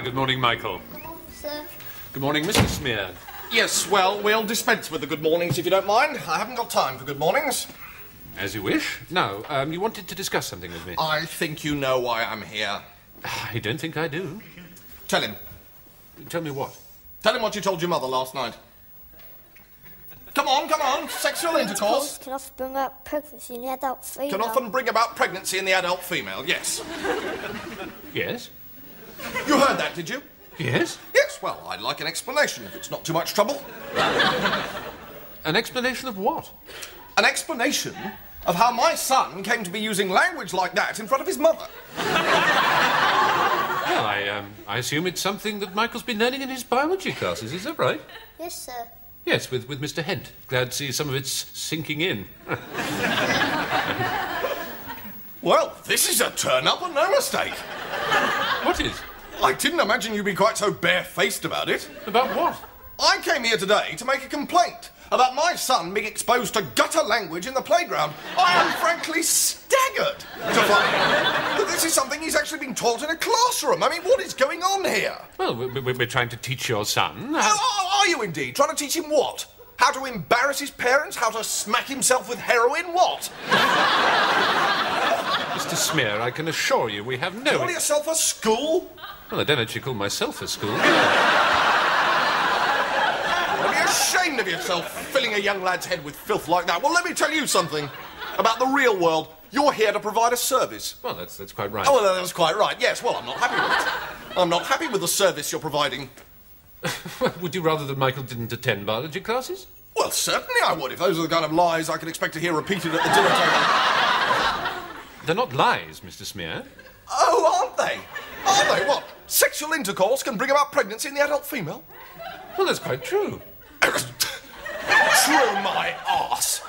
Good morning, Michael. Good morning, sir. Good morning, Mrs. Smear. Yes, well, we'll dispense with the good mornings if you don't mind. I haven't got time for good mornings. As you wish. Now, you wanted to discuss something with me. I think you know why I'm here. I don't think I do. Tell him. Tell me what? Tell him what you told your mother last night. Come on. Sexual intercourse. Can often bring about pregnancy in the adult female. Can often bring about pregnancy in the adult female, yes. Yes? You heard that, did you? Yes? Yes, well, I'd like an explanation if it's not too much trouble. An explanation of what? An explanation of how my son came to be using language like that in front of his mother. Well, I assume it's something that Michael's been learning in his biology classes, is that right? Yes, sir. Yes, with Mr. Hent. Glad to see some of it's sinking in. Well, this is a turn-up and no mistake. What is? I didn't imagine you'd be quite so barefaced about it. About what? I came here today to make a complaint about my son being exposed to gutter language in the playground. I am frankly staggered to find that this is something he's actually been taught in a classroom. I mean, what is going on here? Well, we're trying to teach your son. Are you indeed? Trying to teach him what? How to embarrass his parents? How to smack himself with heroin? What? Mr. Smear, I can assure you we have no... Call yourself a school? Well, I don't actually call myself a school. Don't be ashamed of yourself, filling a young lad's head with filth like that. Well, let me tell you something about the real world. You're here to provide a service. Well, that's quite right. Oh, well, that's quite right. Yes, well, I'm not happy with it. I'm not happy with the service you're providing. Well, would you rather that Michael didn't attend biology classes? Well, certainly I would, if those are the kind of lies I could expect to hear repeated at the dinner table. They're not lies, Mr. Smear. Oh, aren't they? Are they? What? Sexual intercourse can bring about pregnancy in the adult female? Well, that's quite true. True, my arse.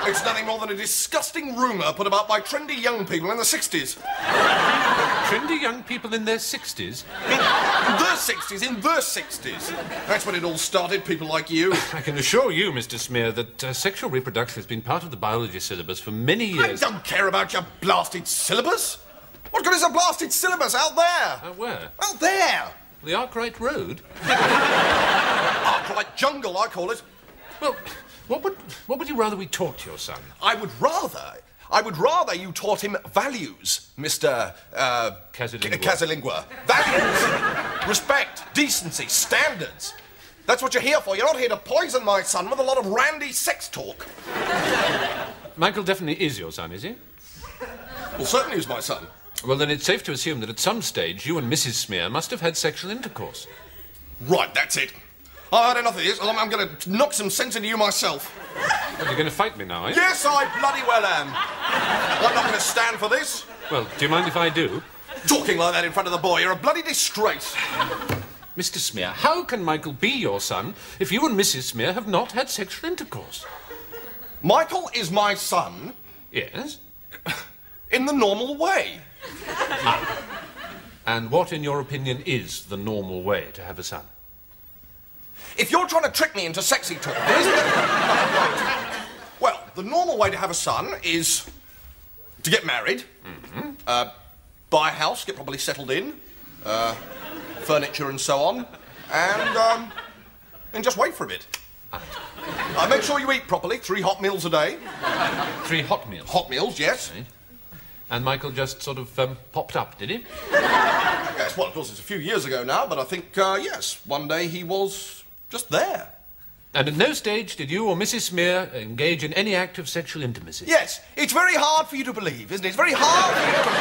It's nothing more than a disgusting rumour put about by trendy young people in the 60s. Trendy young people in their 60s? In the 60s. That's when it all started, people like you. I can assure you, Mr. Smear, that sexual reproduction has been part of the biology syllabus for many years. I don't care about your blasted syllabus. What good is a blasted syllabus out there? Out where? Out there. The Arkwright Road? Arkwright Jungle, I call it. Well, what would you rather we taught your son? I would rather you taught him values, Mr. Casalingua. Values. Respect, decency, standards. That's what you're here for. You're not here to poison my son with a lot of randy sex talk. Michael definitely is your son, is he? Well, certainly he's my son. Well, then it's safe to assume that at some stage you and Mrs. Smear must have had sexual intercourse. Right, that's it. I've had enough of this. I'm going to knock some sense into you myself. Well, you're going to fight me now, are you? Yes, I bloody well am. I'm not going to stand for this. Well, do you mind if I do? Talking like that in front of the boy, you're a bloody disgrace. Mr. Smear, how can Michael be your son if you and Mrs. Smear have not had sexual intercourse? Michael is my son. Yes? In the normal way. And what, in your opinion, is the normal way to have a son? If you're trying to trick me into sexy talk... Well, the normal way to have a son is to get married, buy a house, get properly settled in, furniture and so on, and just wait for a bit. Make sure you eat properly, 3 hot meals a day. 3 hot meals? Hot meals, yes. Okay. And Michael just sort of popped up, did he? Yes, well, of course, it's a few years ago now, but I think, yes, one day he was just there. And at no stage did you or Mrs. Smear engage in any act of sexual intimacy? Yes, it's very hard for you to believe, isn't it? It's very hard for you to believe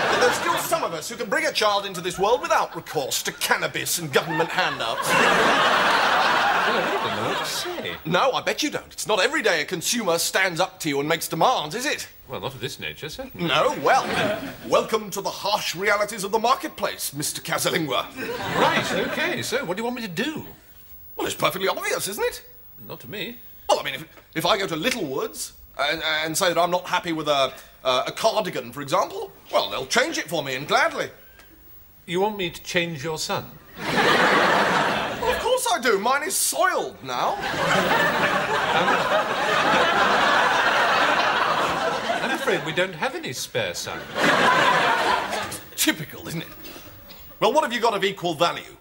that there's still some of us who can bring a child into this world without recourse to cannabis and government handouts. I don't know what to say. No, I bet you don't. It's not every day a consumer stands up to you and makes demands, is it? Well, not of this nature, certainly. No? Well, welcome to the harsh realities of the marketplace, Mr. Casalingua. Right, OK. So, what do you want me to do? Well, it's perfectly obvious, isn't it? Not to me. Well, I mean, if I go to Littlewoods and say that I'm not happy with a cardigan, for example, well, they'll change it for me, and gladly. You want me to change your son? Well, of course I do. Mine is soiled now. I'm afraid we don't have any spare sons. Typical, isn't it? Well, what have you got of equal value?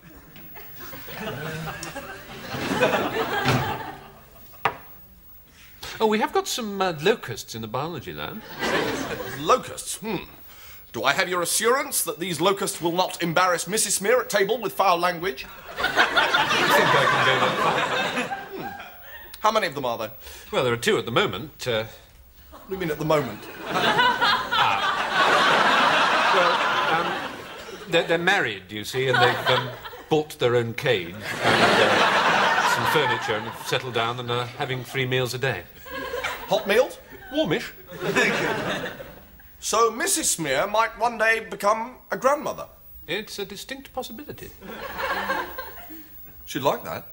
Oh, we have got some locusts in the biology lab. Locusts? Do I have your assurance that these locusts will not embarrass Mrs. Smear at table with foul language? I think I can go that far. How many of them are there? Well, there are 2 at the moment. What do you mean at the moment? They're married, you see, and they've bought their own cage and some furniture and have settled down and are having 3 meals a day. Hot meals? Warmish. So Mrs. Smear might one day become a grandmother. It's a distinct possibility. She'd like that.